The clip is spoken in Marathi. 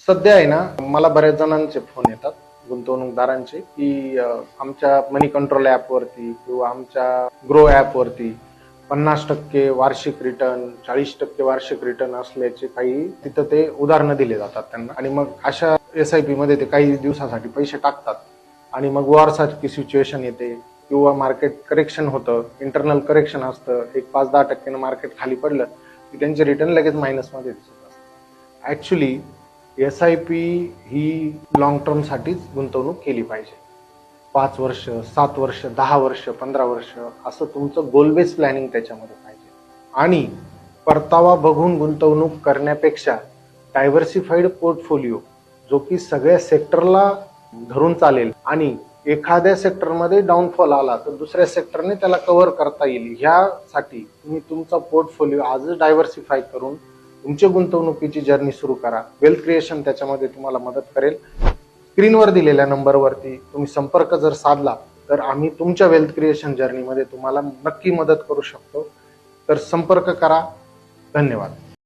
सध्या आहे ना, मला बऱ्याच जणांचे फोन येतात गुंतवणूकदारांचे की आमच्या मनी कंट्रोल ॲपवरती किंवा आमच्या ग्रो ॲपवरती 50% वार्षिक रिटर्न, 40% वार्षिक रिटर्न असल्याचे काही तिथं ते उदाहरणं दिले जातात त्यांना. आणि मग अशा SIP मध्ये ते काही दिवसासाठी पैसे टाकतात आणि मग वॉरसारखी सिच्युएशन येते किंवा मार्केट करेक्शन होतं, इंटरनल करेक्शन असतं, एक 5-10% मार्केट खाली पडलं की त्यांचे रिटर्न लगेच मायनसमध्ये दिसत असतात. ॲक्च्युली SIP ही लॉंग टर्मसाठीच गुंतवणूक केली पाहिजे. 5 वर्ष, 7 वर्ष, 10 वर्ष, 15 वर्ष असं तुमचं गोल बेस प्लॅनिंग त्याच्यामध्ये पाहिजे. आणि परतावा बघून गुंतवणूक करण्यापेक्षा डायव्हर्सिफाईड पोर्टफोलिओ जो की सगळ्या सेक्टरला धरून चालेल आणि एखाद्या सेक्टरमध्ये डाऊनफॉल आला तर दुसऱ्या सेक्टरने त्याला कव्हर करता येईल, ह्यासाठी तुम्ही तुमचा पोर्टफोलिओ आजच डायव्हर्सिफाय करून तुमची गुंतवणुकीची जर्नी सुरू करा. वेल्थ क्रिएशन त्याच्यामध्ये तुम्हाला मदत करेल. स्क्रीनवर दिलेल्या नंबरवरती तुम्ही संपर्क जर साधला तर आम्ही तुमच्या वेल्थ क्रिएशन जर्नीमध्ये तुम्हाला नक्की मदत करू शकतो. तर संपर्क करा. धन्यवाद.